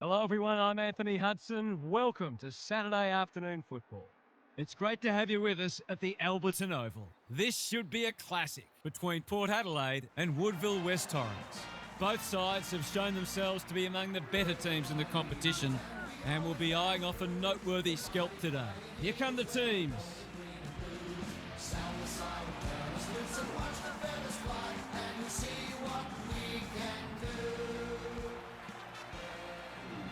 Hello everyone, I'm Anthony Hudson. Welcome to Saturday afternoon football. It's great to have you with us at the Alberton Oval. This should be a classic between Port Adelaide and Woodville West-Torrens. Both sides have shown themselves to be among the better teams in the competition and will be eyeing off a noteworthy scalp today. Here come the teams.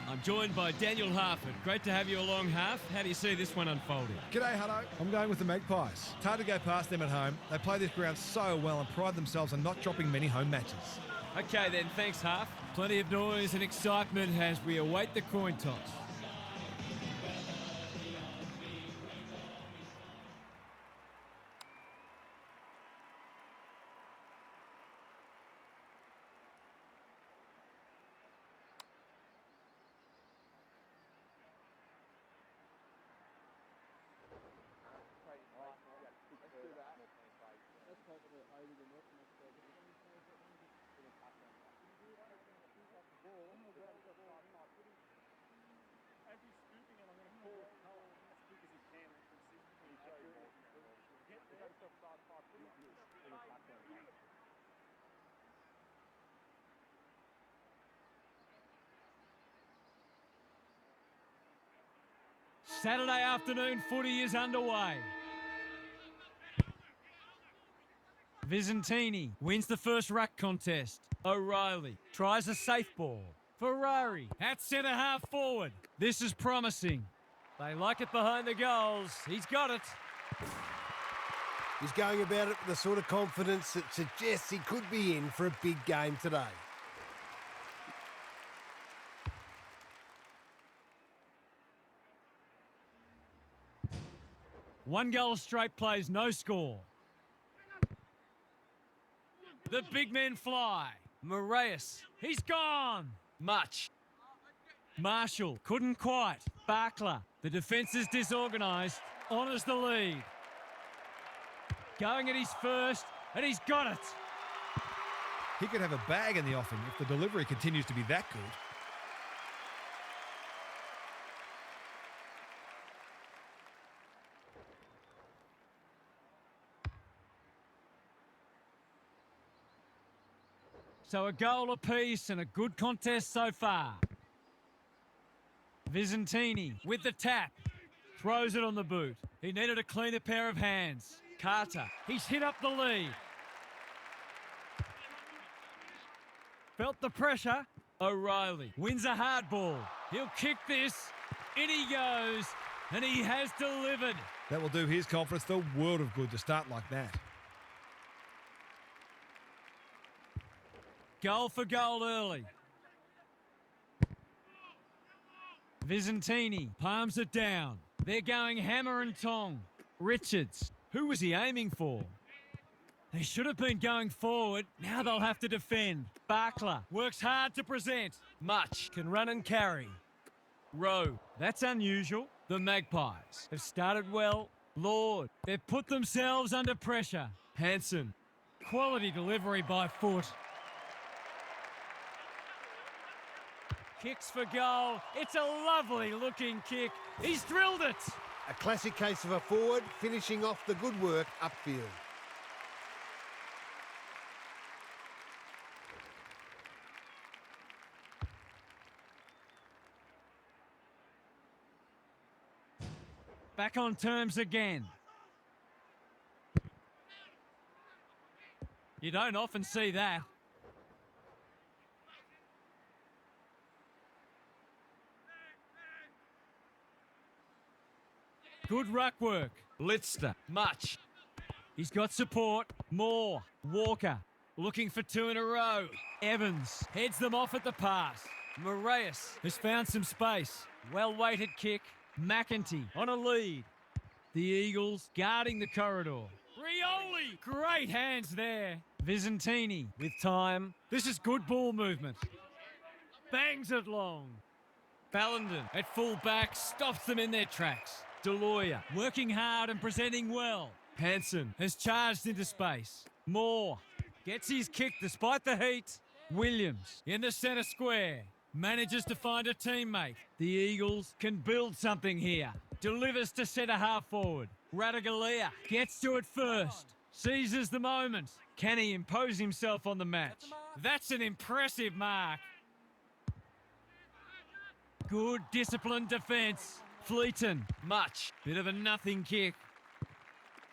I'm joined by Daniel Harford. Great to have you along, Harf. How do you see this one unfolding? G'day, Hutto. I'm going with the Magpies. It's hard to go past them at home. They play this ground so well and pride themselves on not dropping many home matches. Okay then, thanks Harf. Plenty of noise and excitement as we await the coin toss. Saturday afternoon footy is underway. Visentini wins the first ruck contest. O'Reilly tries a safe ball. Ferrari at centre half forward. This is promising. They like it behind the goals. He's got it. He's going about it with the sort of confidence that suggests he could be in for a big game today. One goal straight plays, no score. The big men fly. Moraes, he's gone. Much. Marshall, couldn't quite. Barkler, the defence is disorganised, honours the lead. Going at his first, and he's got it. He could have a bag in the offing if the delivery continues to be that good. So a goal apiece and a good contest so far. Visentini with the tap. Throws it on the boot. He needed a cleaner pair of hands. Carter, he's hit up the lead. Felt the pressure. O'Reilly wins a hard ball. He'll kick this. In he goes. And he has delivered. That will do his confidence the world of good to start like that. Goal for goal early. Visentini palms it down. They're going hammer and tong. Richards, who was he aiming for? They should have been going forward. Now they'll have to defend. Barkler works hard to present. Much can run and carry. Rowe, that's unusual. The Magpies have started well. Lord, they've put themselves under pressure. Hanson, quality delivery by foot. Kicks for goal. It's a lovely looking kick. He's drilled it. A classic case of a forward finishing off the good work upfield. Back on terms again. You don't often see that. Good ruck work. Litzter, Much. He's got support. Moore, Walker, looking for two in a row. Evans heads them off at the pass. Moraes has found some space. Well-weighted kick. McEntee on a lead. The Eagles guarding the corridor. Rioli, great hands there. Visentini with time. This is good ball movement. Bangs it long. Ballenden at full back stops them in their tracks. Deloya working hard and presenting well. Hanson has charged into space. Moore gets his kick despite the heat. Williams in the centre square. Manages to find a teammate. The Eagles can build something here. Delivers to centre half forward. Radaglia gets to it first. Seizes the moment. Can he impose himself on the match? That's an impressive mark. Good disciplined defence. Fleeton, much. Bit of a nothing kick.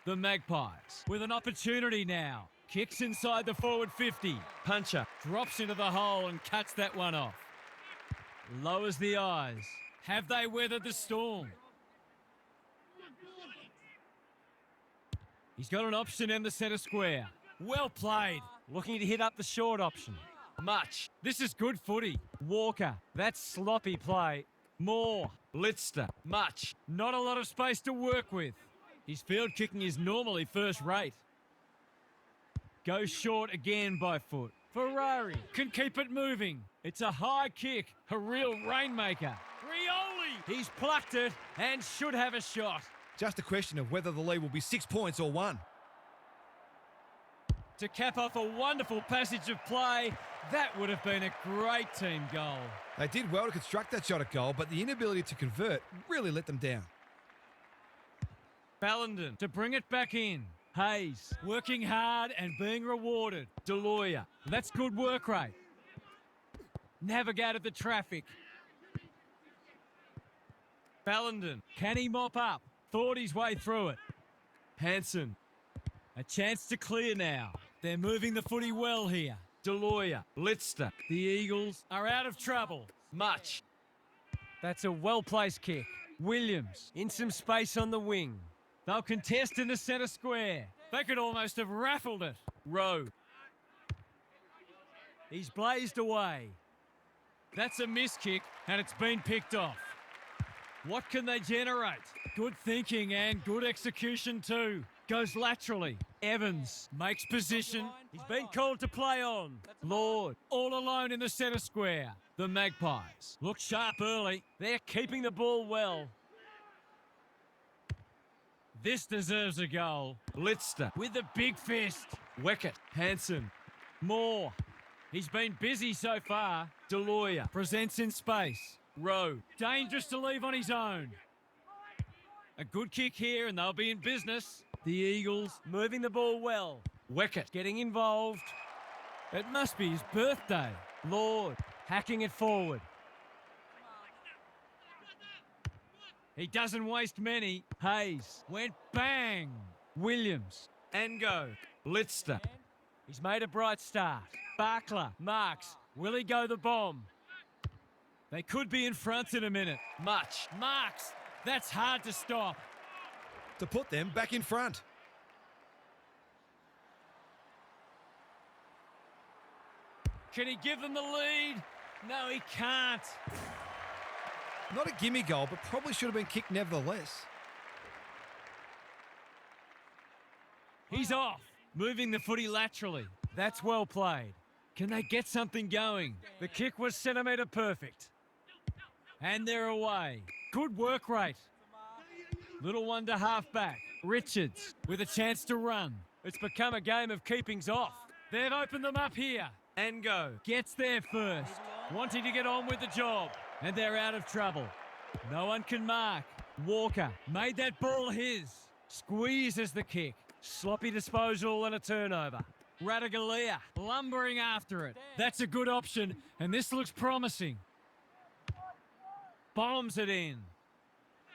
The Magpies with an opportunity now. Kicks inside the forward 50. Puncher drops into the hole and cuts that one off. Lowers the eyes. Have they weathered the storm? He's got an option in the centre square. Well played. Looking to hit up the short option. Much. This is good footy. Walker. That's sloppy play. Moore. Lister. Much. Not a lot of space to work with. His field kicking is normally first rate. Goes short again by foot. Ferrari can keep it moving. It's a high kick. A real rainmaker. Rioli. He's plucked it and should have a shot. Just a question of whether the lead will be 6 points or 1. To cap off a wonderful passage of play, that would have been a great team goal. They did well to construct that shot at goal, but the inability to convert really let them down. Ballenden to bring it back in. Hayes working hard and being rewarded. Deloya, that's good work rate. Navigated the traffic. Ballenden, can he mop up? Thought his way through it. Hansen, a chance to clear now. They're moving the footy well here. Deloya, Lister. The Eagles are out of trouble. Much. That's a well-placed kick. Williams in some space on the wing. They'll contest in the centre square. They could almost have raffled it. Rowe. He's blazed away. That's a miss kick and it's been picked off. What can they generate? Good thinking and good execution too. Goes laterally. Evans makes position. He's been called to play on. Lord, all alone in the centre square. The Magpies look sharp early. They're keeping the ball well. This deserves a goal. Lister with the big fist. Weckett, Hansen, Moore. He's been busy so far. Deloya presents in space. Rowe, dangerous to leave on his own. A good kick here and they'll be in business. The Eagles moving the ball well. Weckett getting involved. It must be his birthday. Lord hacking it forward. He doesn't waste many. Hayes went bang. Williams and go. Lister. He's made a bright start. Barkler marks. Will he go the bomb? They could be in front in a minute. Much. Marks. That's hard to stop. To put them back in front. Can he give them the lead? No, he can't. Not a gimme goal, but probably should have been kicked nevertheless. He's off. Moving the footy laterally. That's well played. Can they get something going? The kick was centimetre perfect. And they're away. Good work rate. Little one to half back. Richards with a chance to run. It's become a game of keepings off. They've opened them up here. And go. Gets there first. Wanting to get on with the job. And they're out of trouble. No one can mark. Walker made that ball his. Squeezes the kick. Sloppy disposal and a turnover. Radaglia lumbering after it. That's a good option, and this looks promising. Bombs it in.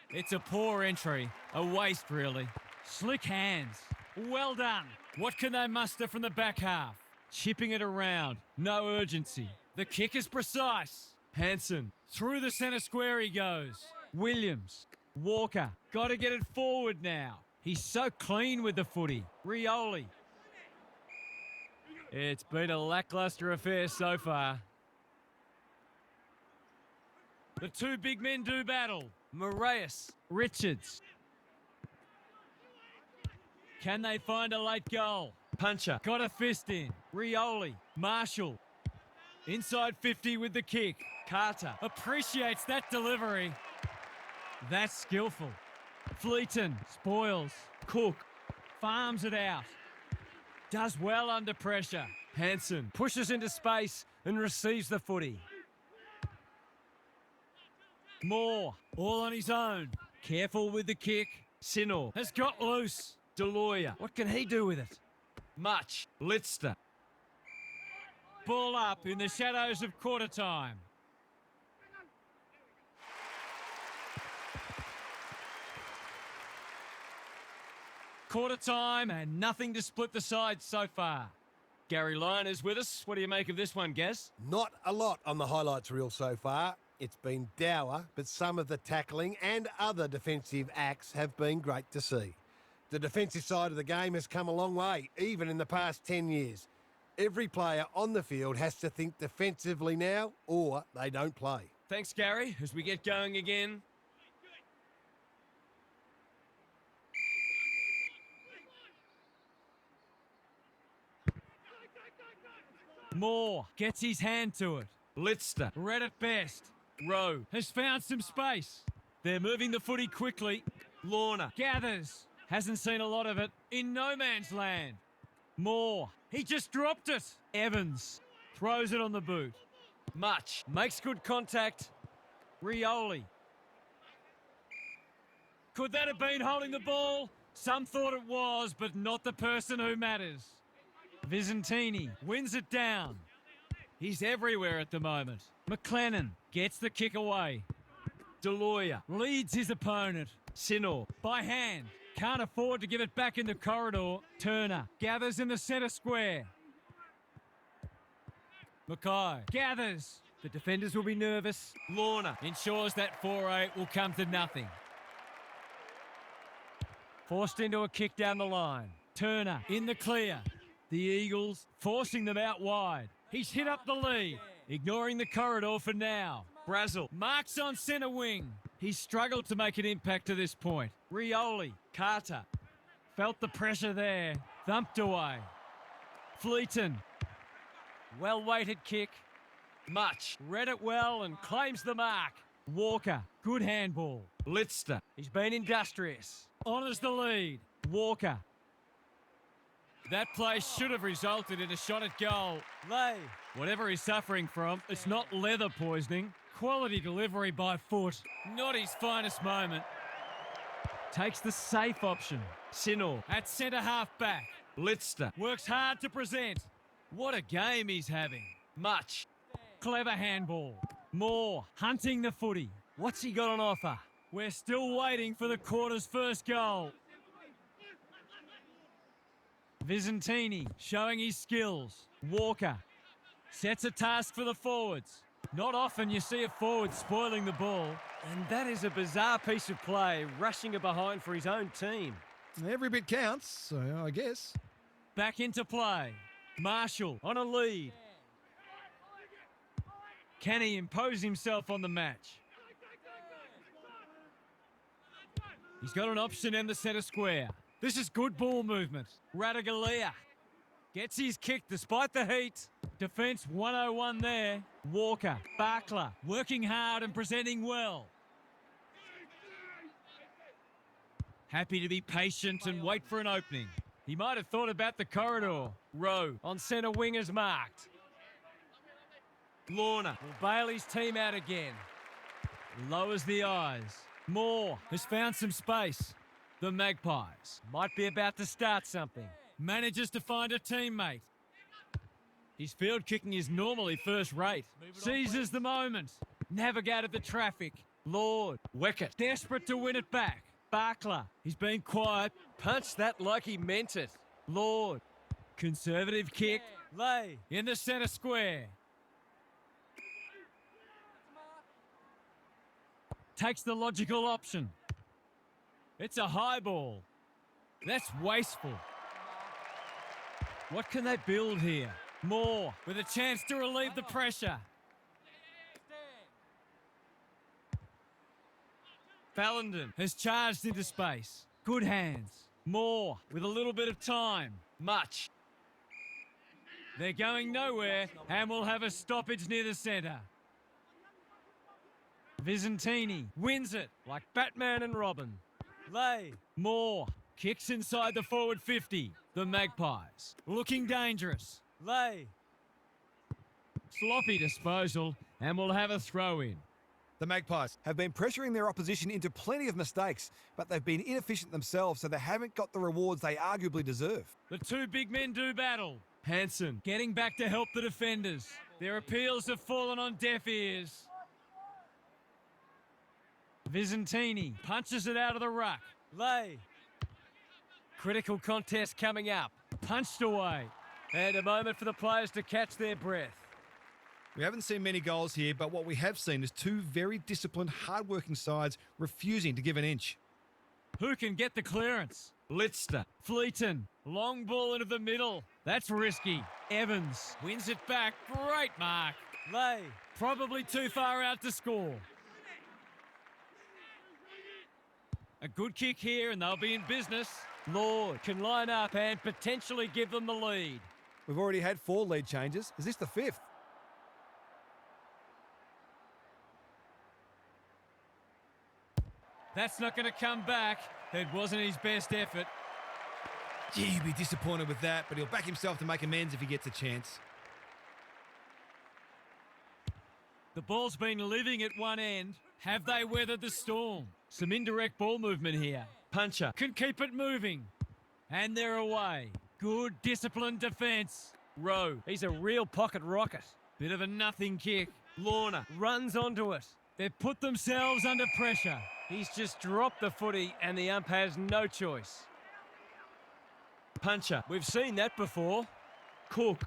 It's a poor entry. A waste, really. Slick hands. Well done. What can they muster from the back half? Chipping it around. No urgency. The kick is precise. Hansen. Through the centre square he goes. Williams. Walker. Got to get it forward now. He's so clean with the footy. Rioli. It's been a lacklustre affair so far. The two big men do battle. Moraes, Richards. Can they find a late goal? Puncher. Got a fist in. Rioli. Marshall. Inside 50 with the kick. Carter appreciates that delivery. That's skillful. Fleeton spoils. Cook farms it out. Does well under pressure. Hansen pushes into space and receives the footy. Moore, all on his own. Careful with the kick. Sinor has got loose. Deloya, what can he do with it? Much. Litster. Ball up in the shadows of quarter time. Quarter time and nothing to split the sides so far. Gary Lyon is with us. What do you make of this one, Gaz? Not a lot on the highlights reel so far. It's been dour, but some of the tackling and other defensive acts have been great to see. The defensive side of the game has come a long way, even in the past 10 years. Every player on the field has to think defensively now, or they don't play. Thanks, Gary, as we get going again. Moore gets his hand to it. Litster read it best. Rowe has found some space. They're moving the footy quickly. Lorna gathers. Hasn't seen a lot of it. In no man's land. Moore. He just dropped it. Evans throws it on the boot. Much makes good contact. Rioli. Could that have been holding the ball? Some thought it was, but not the person who matters. Visentini wins it down. He's everywhere at the moment. McLennan gets the kick away. Deloya leads his opponent. Sinor by hand. Can't afford to give it back in the corridor. Turner gathers in the centre square. Mackay gathers. The defenders will be nervous. Lorna ensures that 4-8 will come to nothing. Forced into a kick down the line. Turner in the clear. The Eagles forcing them out wide. He's hit up the lead, ignoring the corridor for now. Brazel marks on centre wing. He's struggled to make an impact to this point. Rioli, Carter, felt the pressure there. Thumped away. Fleeton, well-weighted kick. Much, read it well and claims the mark. Walker, good handball. Litster, he's been industrious. Honours the lead. Walker. That play should have resulted in a shot at goal. Lay. Whatever he's suffering from, it's not leather poisoning. Quality delivery by foot. Not his finest moment. Takes the safe option. Sinor at centre half back. Litster works hard to present. What a game he's having. Much. Clever handball. Moore hunting the footy. What's he got on offer? We're still waiting for the quarter's first goal. Visentini showing his skills. Walker sets a task for the forwards. Not often you see a forward spoiling the ball. And that is a bizarre piece of play, rushing it behind for his own team. Every bit counts, so I guess. Back into play. Marshall on a lead. Can he impose himself on the match? He's got an option in the centre square. This is good ball movement. Radaglia gets his kick despite the heat. Defence 101 there. Walker, Barkler working hard and presenting well. Happy to be patient and wait for an opening. He might have thought about the corridor. Rowe on centre wing is marked. Lorna will bail his team out again. Lowers the eyes. Moore has found some space. The Magpies might be about to start something. Manages to find a teammate. His field kicking is normally first rate. Seizes the moment. Navigated the traffic. Lord. Weckett desperate to win it back. Barkler. He's been quiet. Punched that like he meant it. Lord. Conservative kick. Lay in the centre square. Takes the logical option. It's a high ball. That's wasteful. What can they build here? Moore with a chance to relieve the pressure. Fallenden has charged into space. Good hands. Moore with a little bit of time. Much. They're going nowhere and will have a stoppage near the centre. Visentini wins it like Batman and Robin. Lay. Moore kicks inside the forward 50. The Magpies looking dangerous. Lay. Sloppy disposal and will have a throw in. The Magpies have been pressuring their opposition into plenty of mistakes, but they've been inefficient themselves, so they haven't got the rewards they arguably deserve. The two big men do battle. Hansen getting back to help the defenders. Their appeals have fallen on deaf ears. Visentini punches it out of the ruck. Lay. Critical contest coming up. Punched away. And a moment for the players to catch their breath. We haven't seen many goals here, but what we have seen is two very disciplined, hard-working sides refusing to give an inch. Who can get the clearance? Lister. Fleeton. Long ball into the middle. That's risky. Evans wins it back. Great mark. Lay. Probably too far out to score. A good kick here and they'll be in business. Lord can line up and potentially give them the lead. We've already had 4 lead changes. Is this the 5th? That's not going to come back. It wasn't his best effort. Gee, he'd be disappointed with that, but he'll back himself to make amends if he gets a chance. The ball's been living at one end. Have they weathered the storm? Some indirect ball movement here. Puncher can keep it moving. And they're away. Good disciplined defence. Rowe, he's a real pocket rocket. Bit of a nothing kick. Lorna runs onto it. They've put themselves under pressure. He's just dropped the footy and the ump has no choice. Puncher, we've seen that before. Cook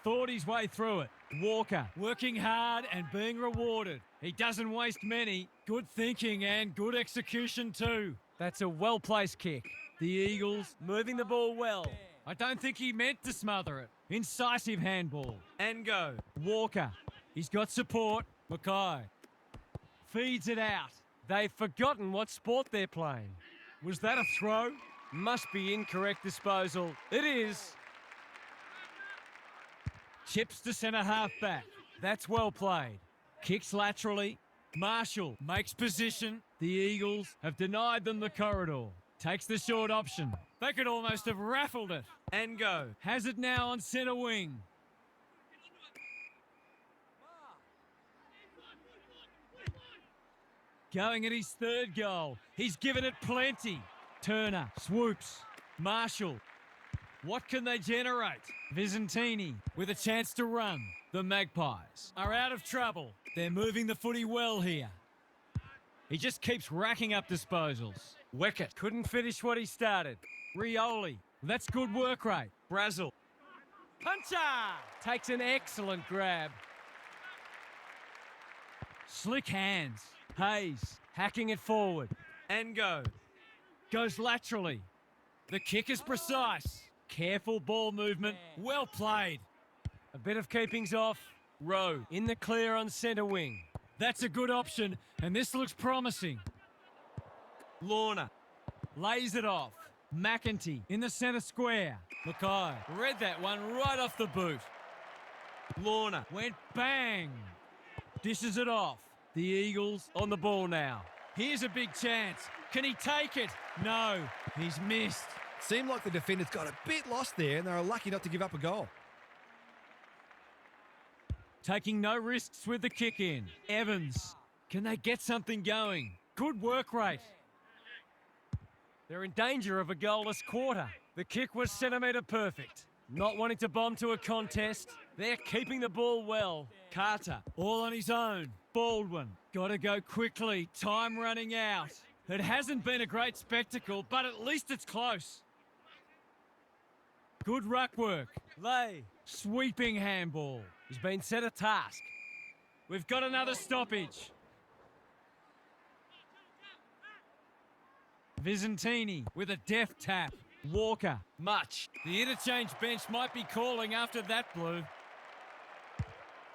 thought his way through it. Walker working hard and being rewarded. He doesn't waste many. Good thinking and good execution too. That's a well-placed kick. The Eagles moving the ball well. I don't think he meant to smother it. Incisive handball. And go. Walker. He's got support. Mackay feeds it out. They've forgotten what sport they're playing. Was that a throw? Must be incorrect disposal. It is. Chips to centre half back. That's well played. Kicks laterally. Marshall makes position. The Eagles have denied them the corridor. Takes the short option. They could almost have raffled it. And go. Has it now on centre wing. Going at his 3rd goal. He's given it plenty. Turner swoops. Marshall. What can they generate? Visentini with a chance to run. The Magpies are out of trouble. They're moving the footy well here. He just keeps racking up disposals. Weckett couldn't finish what he started. Rioli. That's good work rate. Brazel. Puncher! Takes an excellent grab. Slick hands. Hayes hacking it forward. And go. Goes laterally. The kick is precise. Careful ball movement. Well played. A bit of keepings off. Rowe in the clear on centre wing. That's a good option, and this looks promising. Lorna lays it off. McEntee in the centre square. Mackay read that one right off the boot. Lorna went bang. Dishes it off. The Eagles on the ball now. Here's a big chance. Can he take it? No, he's missed. Seemed like the defenders got a bit lost there and they were lucky not to give up a goal. Taking no risks with the kick in. Evans. Can they get something going? Good work rate. They're in danger of a goalless quarter. The kick was centimetre perfect. Not wanting to bomb to a contest. They're keeping the ball well. Carter, all on his own. Baldwin, got to go quickly. Time running out. It hasn't been a great spectacle, but at least it's close. Good ruck work. Lay, sweeping handball. He's been set a task. We've got another stoppage. Visentini with a deft tap. Walker, much. The interchange bench might be calling after that blue.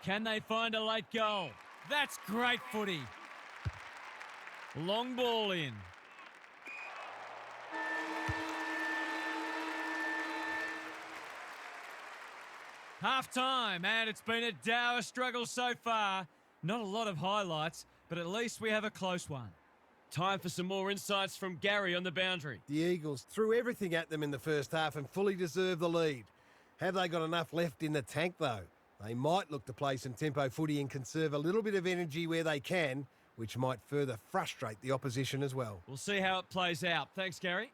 Can they find a late goal? That's great footy. Long ball in. Half time, and it's been a dour struggle so far. Not a lot of highlights, but at least we have a close one. Time for some more insights from Gary on the boundary. The Eagles threw everything at them in the first half and fully deserve the lead. Have they got enough left in the tank, though? They might look to play some tempo footy and conserve a little bit of energy where they can, which might further frustrate the opposition as well. We'll see how it plays out. Thanks, Gary.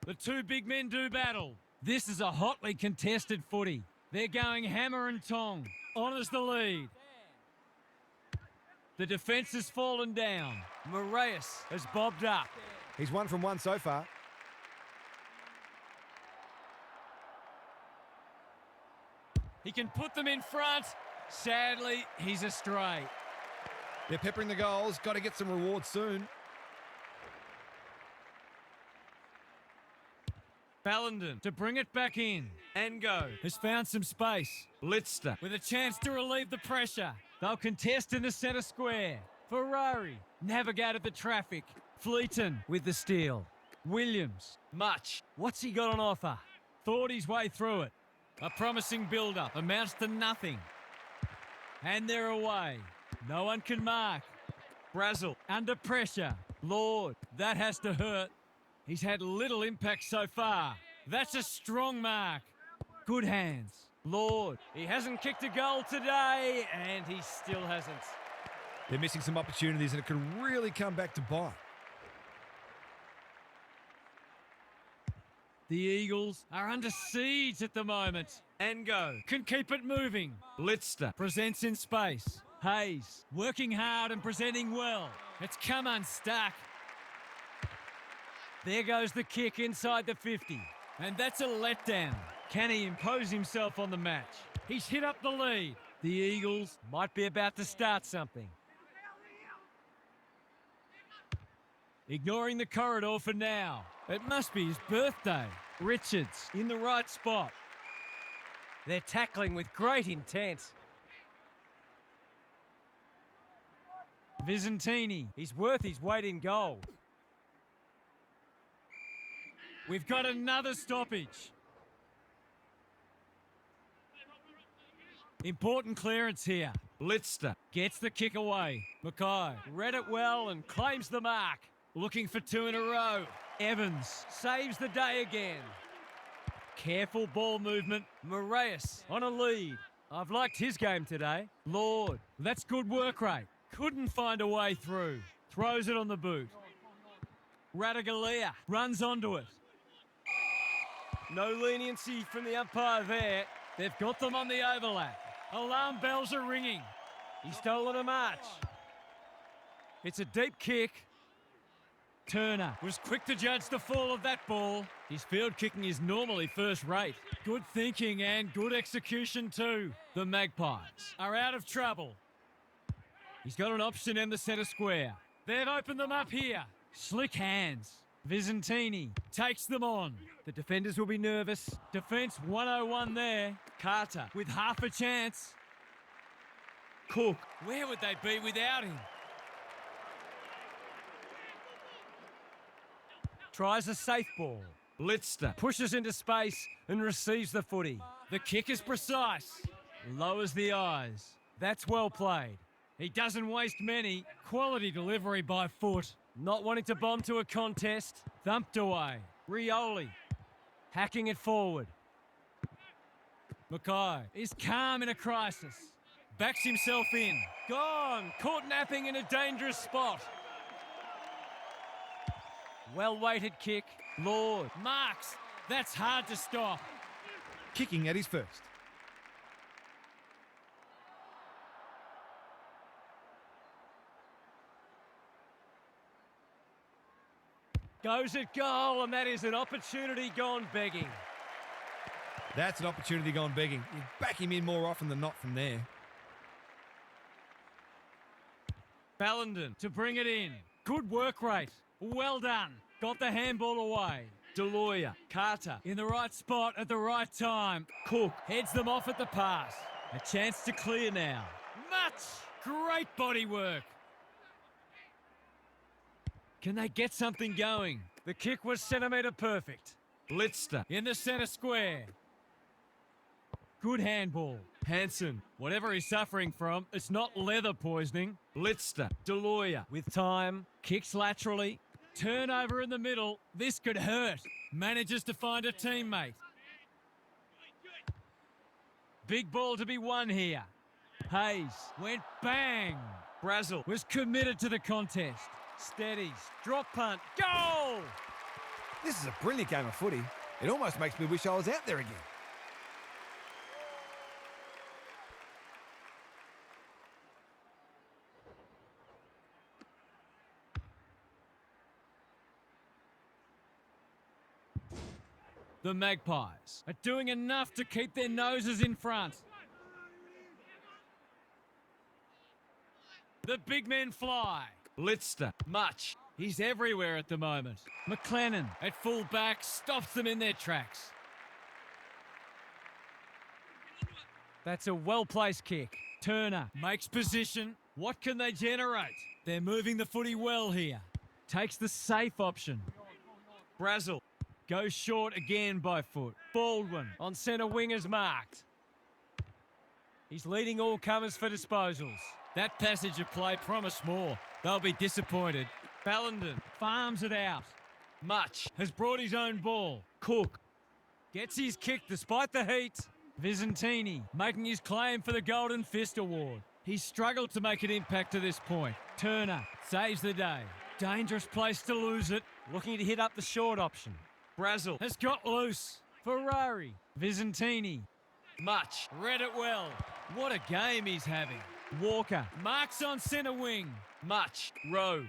The two big men do battle. This is a hotly contested footy. They're going hammer and tong. Honours the lead. The defence has fallen down. Moraes has bobbed up. He's 1 from 1 so far. He can put them in front. Sadly, he's astray. They're peppering the goals. Got to get some rewards soon. Ballenden to bring it back in. Ngo has found some space. Litzter with a chance to relieve the pressure. They'll contest in the centre square. Ferrari navigated the traffic. Fleeton with the steal. Williams. Much. What's he got on offer? Thought his way through it. A promising build-up amounts to nothing. And they're away. No one can mark. Brazel under pressure. Lord, that has to hurt. He's had little impact so far. That's a strong mark. Good hands. Lord, he hasn't kicked a goal today, and he still hasn't. They're missing some opportunities and it could really come back to bite. The Eagles are under siege at the moment. Ngo can keep it moving. Litzter presents in space. Hayes working hard and presenting well. It's come unstuck. There goes the kick inside the 50. And that's a letdown. Can he impose himself on the match? He's hit up the lead. The Eagles might be about to start something. Ignoring the corridor for now. It must be his birthday. Richards in the right spot. They're tackling with great intent. Visentini, he's worth his weight in gold. We've got another stoppage. Important clearance here. Litzter gets the kick away. Mackay read it well and claims the mark. Looking for 2 in a row. Evans saves the day again. Careful ball movement. Moraes on a lead. I've liked his game today. Lord, that's good work rate. Couldn't find a way through. Throws it on the boot. Radaglia runs onto it. No leniency from the umpire there. They've got them on the overlap. Alarm bells are ringing. He's stolen a march. It's a deep kick. Turner was quick to judge the fall of that ball. His field kicking is normally first rate. Good thinking and good execution too. The Magpies are out of trouble. He's got an option in the centre square. They've opened them up here. Slick hands. Visentini takes them on. The defenders will be nervous. Defence 101 there. Carter with half a chance. Cook. Where would they be without him? Tries a safe ball. Litzter pushes into space and receives the footy. The kick is precise. Lowers the eyes. That's well played. He doesn't waste many. Quality delivery by foot. Not wanting to bomb to a contest. Thumped away. Rioli hacking it forward. Mackay is calm in a crisis. Backs himself in. Gone. Caught napping in a dangerous spot. Well-weighted kick. Lord marks. That's hard to stop. Kicking at his first. Goes at goal, and that is an opportunity gone begging. That's an opportunity gone begging. You back him in more often than not from there. Ballenden to bring it in. Good work rate. Well done. Got the handball away. Deloya, Carter in the right spot at the right time. Cook heads them off at the pass. A chance to clear now. Much great body work. Can they get something going? The kick was centimetre perfect. Litzter in the centre square. Good handball. Hansen, whatever he's suffering from, it's not leather poisoning. Litzter, Deloya with time, kicks laterally. Turnover in the middle. This could hurt. Manages to find a teammate. Big ball to be won here. Hayes went bang. Brazel was committed to the contest. Steadies. Drop punt. Goal! This is a brilliant game of footy. It almost makes me wish I was out there again. The Magpies are doing enough to keep their noses in front. The big men fly. Litzter, much. He's everywhere at the moment. McLennan at full back stops them in their tracks. That's a well-placed kick. Turner makes position. What can they generate? They're moving the footy well here. Takes the safe option. Brazel goes short again by foot. Baldwin on centre wing is marked. He's leading all comers for disposals. That passage of play promised more. They'll be disappointed. Ballenden farms it out. Much has brought his own ball. Cook Gets his kick despite the heat. Visentini making his claim for the Golden Fist Award. He's struggled to make an impact to this point. Turner saves the day. Dangerous place to lose it. Looking to hit up the short option. Brazel has got loose. Ferrari. Visentini. Much. Read it well. What a game he's having. Walker marks on centre wing. Much. Rowe.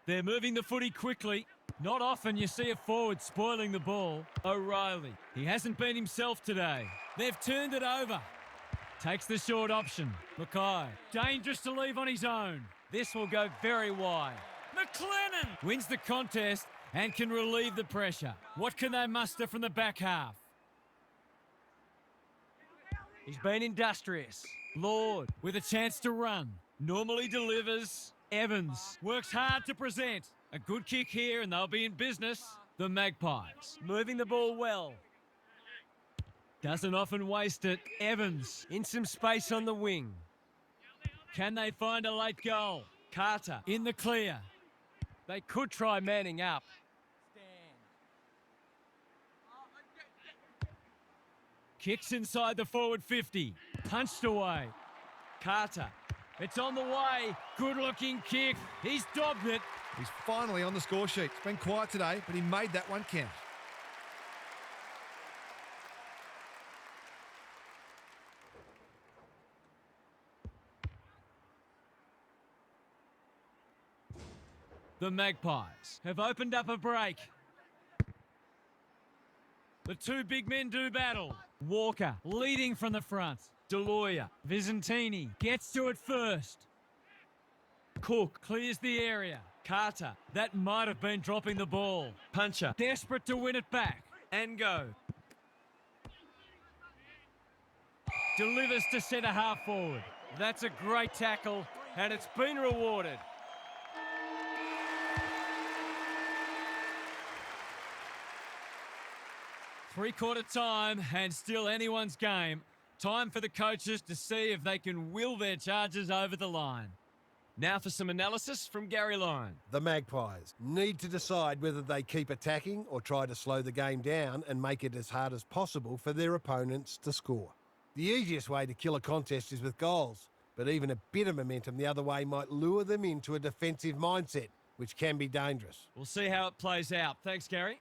They're moving the footy quickly. Not often you see a forward spoiling the ball. O'Reilly. He hasn't been himself today. They've turned it over. Takes the short option. Mackay. Dangerous to leave on his own. This will go very wide. McLennan wins the contest and can relieve the pressure. What can they muster from the back half? He's been industrious. Lord with a chance to run. Normally delivers. Evans works hard to present. A good kick here and they'll be in business. The Magpies Moving the ball well. doesn't often waste it. Evans In some space on the wing. Can they find a late goal? Carter in the clear. They could try manning up. Kicks inside the forward 50. Punched away. Carter. It's on the way. Good looking kick. He's dobbed it. He's finally on the score sheet. It's been quiet today, but he made that one count. The Magpies have opened up a break. The two big men do battle. Walker leading from the front. Deloya. Visentini gets to it first. Cook clears the area. Carter. That might have been dropping the ball. Puncher. Desperate to win it back. And go. Delivers to centre half forward. That's a great tackle, and it's been rewarded. Three-quarter time and still anyone's game. Time for the coaches to see if they can will their charges over the line. Now for some analysis from Gary Lyon. The Magpies need to decide whether they keep attacking or try to slow the game down and make it as hard as possible for their opponents to score. The easiest way to kill a contest is with goals, but even a bit of momentum the other way might lure them into a defensive mindset, which can be dangerous. We'll see how it plays out. Thanks, Gary.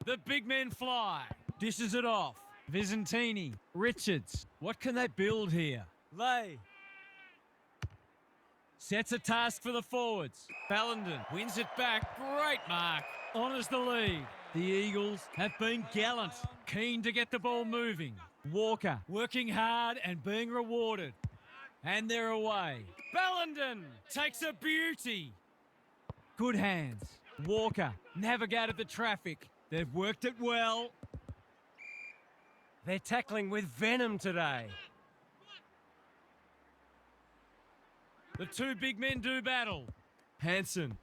The big men fly. Dishes it off. Visentini. Richards. What can they build here? Lay. Sets a task for the forwards. Ballenden wins it back. Great mark. Honours the lead. The Eagles have been gallant. Keen to get the ball moving. Walker working hard and being rewarded. And they're away. Ballenden takes a beauty. Good hands. Walker navigated the traffic. They've worked it well. They're tackling with venom today. The two big men do battle. Hanson.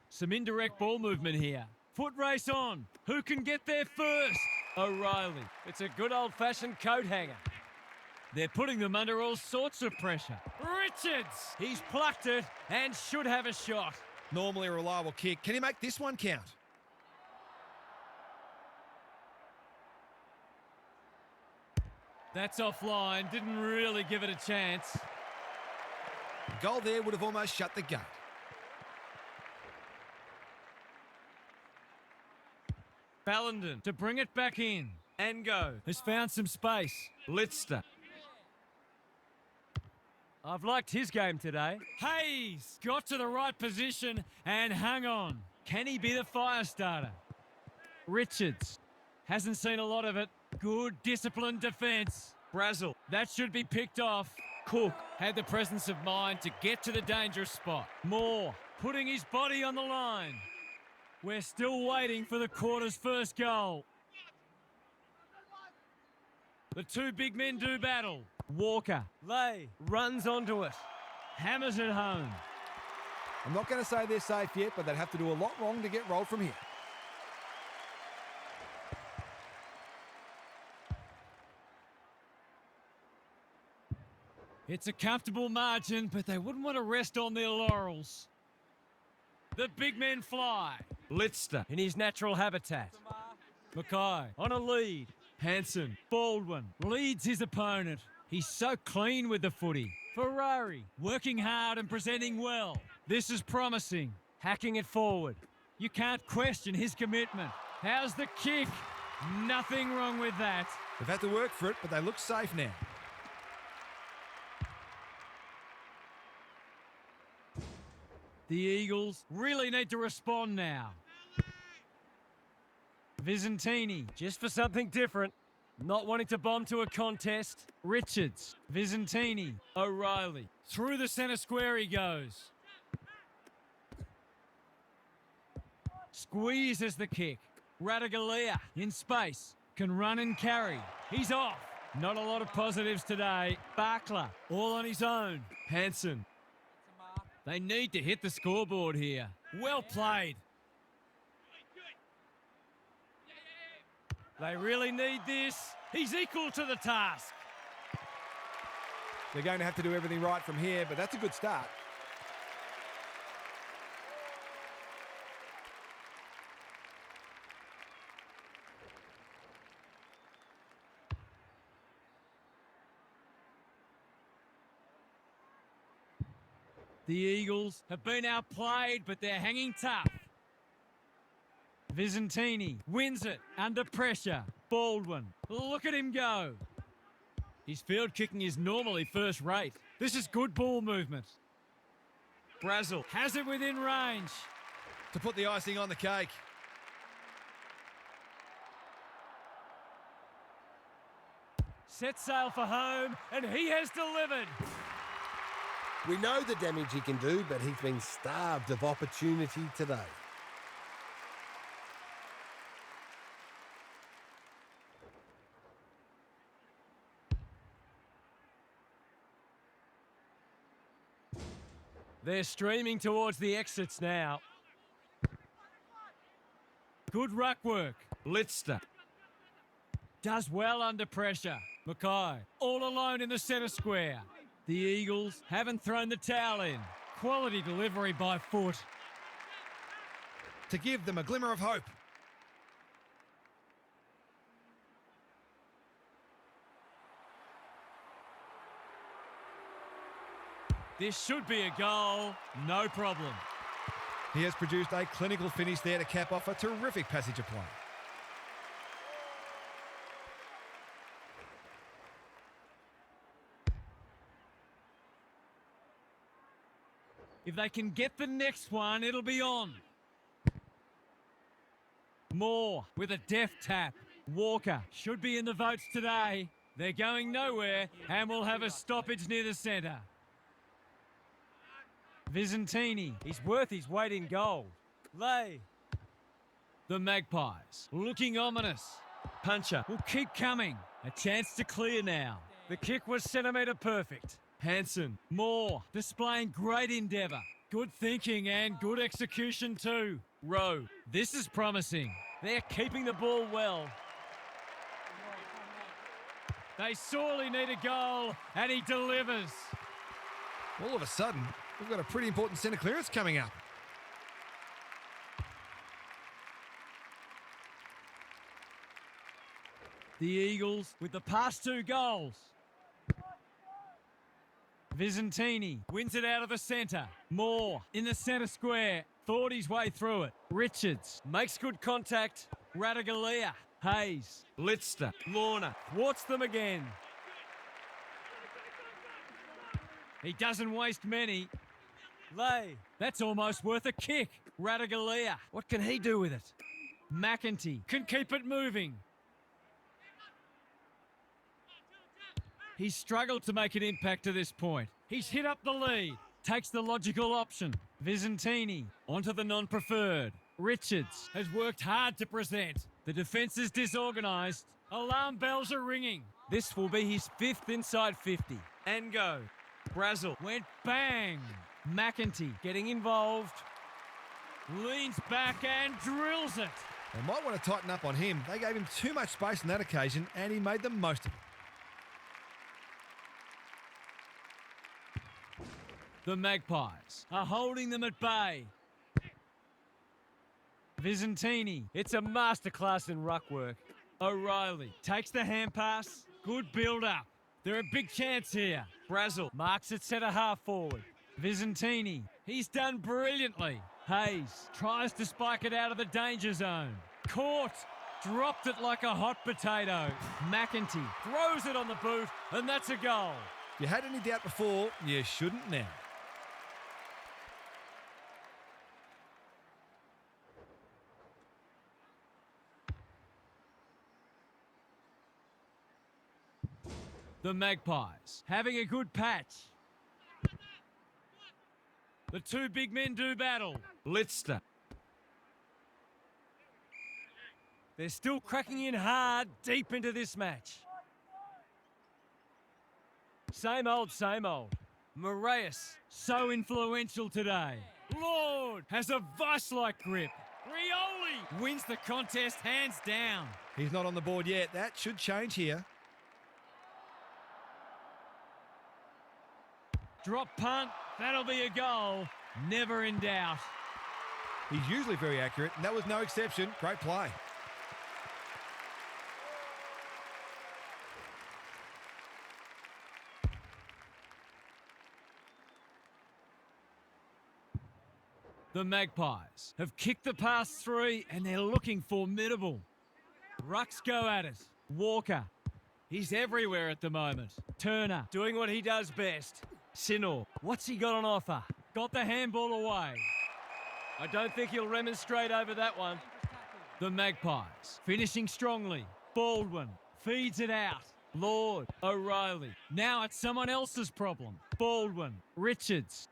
Some indirect ball movement here. Foot race on. Who can get there first? O'Reilly. It's a good old-fashioned coat hanger. They're putting them under all sorts of pressure. Richards. He's plucked it and should have a shot. Normally a reliable kick. Can he make this one count? That's offline. Didn't really give it a chance. The goal there would have almost shut the gate. Ballenden to bring it back in. And go. Has found some space. Litster. I've liked his game today. Hayes got to the right position and hung on. Can he be the fire starter? Richards hasn't seen a lot of it. Good disciplined defence. Brazel. That should be picked off. Cook had the presence of mind to get to the dangerous spot. Moore putting his body on the line. We're still waiting for the quarter's first goal. The two big men do battle. Walker. Lay runs onto it. Hammers it home. I'm not going to say they're safe yet, but they'd have to do a lot wrong to get rolled from here. It's a comfortable margin, but they wouldn't want to rest on their laurels. The big men fly. Lister in his natural habitat. Mackay on a lead. Hanson, Baldwin, leads his opponent. He's so clean with the footy. Ferrari, working hard and presenting well. This is promising. Hacking it forward. You can't question his commitment. How's the kick? Nothing wrong with that. They've had to work for it, but they look safe now. The Eagles really need to respond now. Visentini, just for something different. Not wanting to bomb to a contest. Richards, Visentini, O'Reilly. Through the centre square he goes. Squeezes the kick. Radaglia in space. Can run and carry. He's off. Not a lot of positives today. Barkler, all on his own. Hanson. They need to hit the scoreboard here. Well played. They really need this. He's equal to the task. They're going to have to do everything right from here, but that's a good start. The Eagles have been outplayed, but they're hanging tough. Visentini wins it under pressure. Baldwin, look at him go. His field kicking is normally first rate. This is good ball movement. Brazel has it within range. To put the icing on the cake. Set sail for home, and he has delivered. We know the damage he can do, but he's been starved of opportunity today. They're streaming towards the exits now. Good ruck work. Lister does well under pressure. Mackay all alone in the centre square. The Eagles haven't thrown the towel in. Quality delivery by foot. To give them a glimmer of hope. This should be a goal. No problem. He has produced a clinical finish there to cap off a terrific passage of play. If they can get the next one, it'll be on. Moore with a deft tap. Walker should be in the votes today. They're going nowhere and will have a stoppage near the centre. Visentini, he's worth his weight in gold. Lay. The Magpies, looking ominous. Puncher will keep coming. A chance to clear now. The kick was centimetre perfect. Hanson, Moore, displaying great endeavour. Good thinking and good execution too. Rowe, this is promising. They're keeping the ball well. They sorely need a goal, and he delivers. All of a sudden, we've got a pretty important centre clearance coming up. The Eagles with the past 2 goals. Visentini wins it out of the centre. Moore in the centre square. Thought his way through it. Richards makes good contact. Radaglia. Hayes. Lister. Lorna thwarts them again. He doesn't waste many. Lay. That's almost worth a kick. Radaglia. What can he do with it? McEntee can keep it moving. He's struggled to make an impact to this point. He's hit up the lead. Takes the logical option. Visentini onto the non-preferred. Richards has worked hard to present. The defence is disorganised. Alarm bells are ringing. This will be his 5th inside 50. And go. Brazel went bang. McEntee getting involved. Leans back and drills it. They might want to tighten up on him. They gave him too much space on that occasion, and he made the most of it. The Magpies are holding them at bay. Visentini, it's a masterclass in ruck work. O'Reilly takes the hand pass. Good build-up. They're a big chance here. Brazel marks it centre half forward. Visentini, he's done brilliantly. Hayes tries to spike it out of the danger zone. Caught. Dropped it like a hot potato. McEntee throws it on the boot, and that's a goal. If you had any doubt before, you shouldn't now. The Magpies having a good patch. The two big men do battle. Lister. They're still cracking in hard deep into this match. Same old, same old. Moraes, so influential today. Lord has a vice-like grip. Rioli wins the contest hands down. He's not on the board yet. That should change here. Drop punt, that'll be a goal. Never in doubt. He's usually very accurate, and that was no exception. Great play. The Magpies have kicked the past three and they're looking formidable. Rucks go at it. Walker, he's everywhere at the moment. Turner doing what he does best. Sinor, what's he got on offer? Got the handball away. I don't think he'll remonstrate over that one. The Magpies finishing strongly. Baldwin feeds it out. Lord, O'Reilly. Now it's someone else's problem. Baldwin, Richards.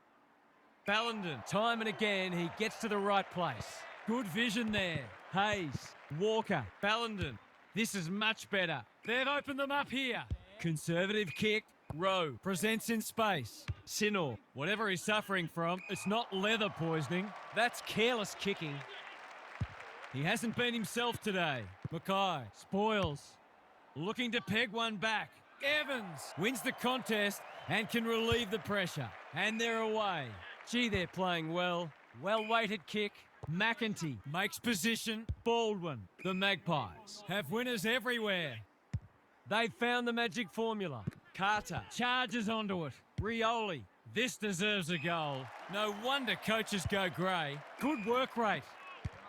Ballenden, time and again, he gets to the right place. Good vision there. Hayes, Walker, Ballenden. This is much better. They've opened them up here. Conservative kick. Rowe presents in space. Sinor, whatever he's suffering from, it's not leather poisoning. That's careless kicking. He hasn't been himself today. Mackay spoils. Looking to peg one back. Evans wins the contest and can relieve the pressure. And they're away. Gee, they're playing well. Well-weighted kick. McEntee makes position. Baldwin. The Magpies have winners everywhere. They've found the magic formula. Carter charges onto it. Rioli. This deserves a goal. No wonder coaches go grey. Good work rate.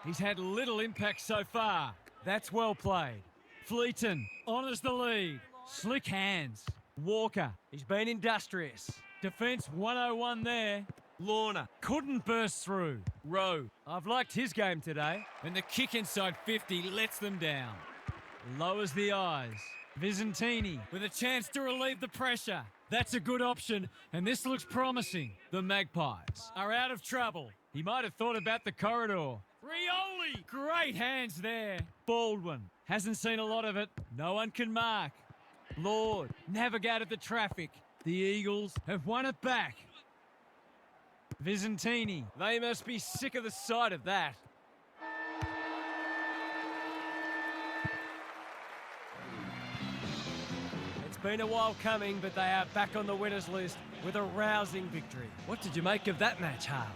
He's had little impact so far. That's well played. Fleeton honours the lead. Slick hands. Walker. He's been industrious. Defence 101 there. Lorna couldn't burst through. Rowe. I've liked his game today. And the kick inside 50 lets them down. Lowers the eyes. Visentini with a chance to relieve the pressure. That's a good option, and this looks promising. The Magpies are out of trouble. He might have thought about the corridor. Rioli! Great hands there. Baldwin hasn't seen a lot of it. No one can mark. Lord navigated the traffic. The Eagles have won it back. Visentini, they must be sick of the sight of that. It's been a while coming, but they are back on the winners list with a rousing victory. What did you make of that match, Half?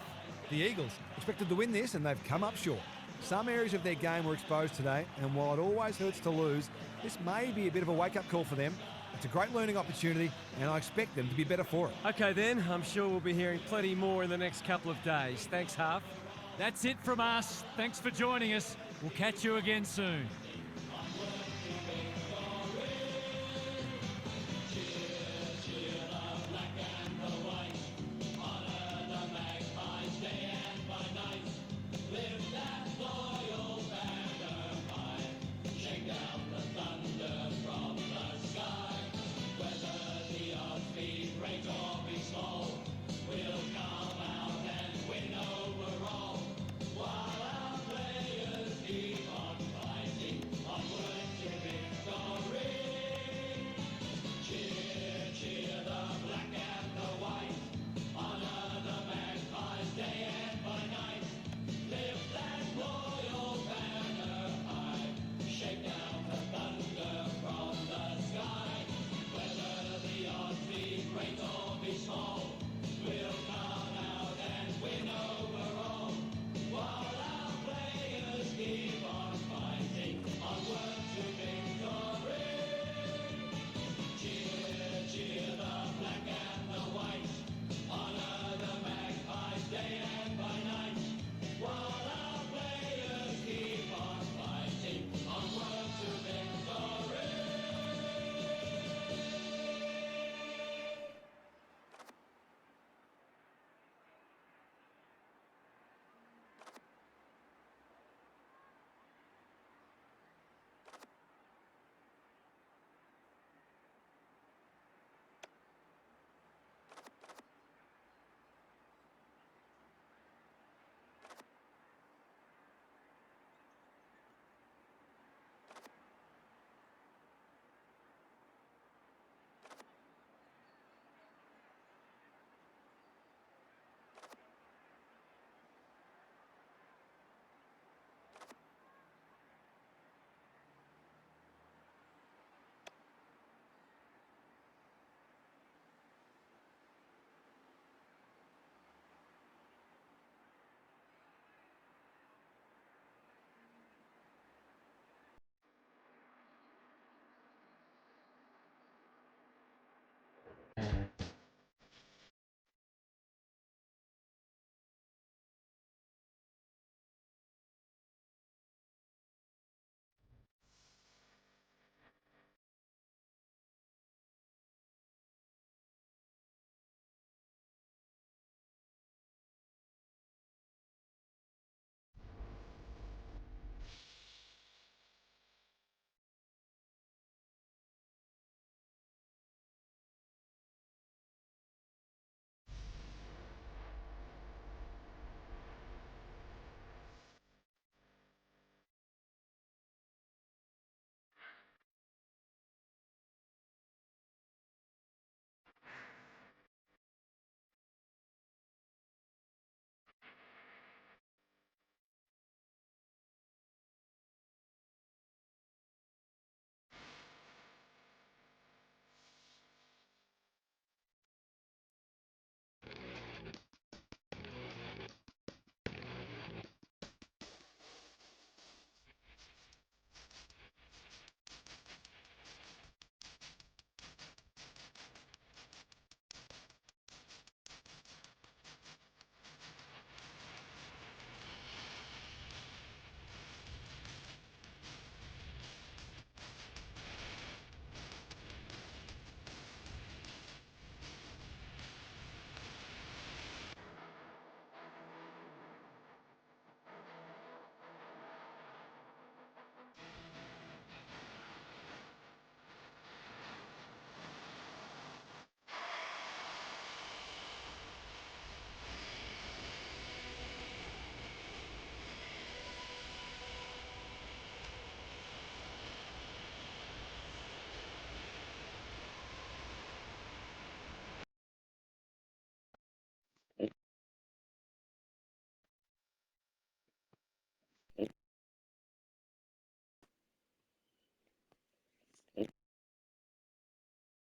The Eagles expected to win this, and they've come up short. Some areas of their game were exposed today, and while it always hurts to lose, this may be a bit of a wake-up call for them. It's a great learning opportunity, and I expect them to be better for it. Okay then, I'm sure we'll be hearing plenty more in the next couple of days. Thanks, Half. That's it from us. Thanks for joining us. We'll catch you again soon.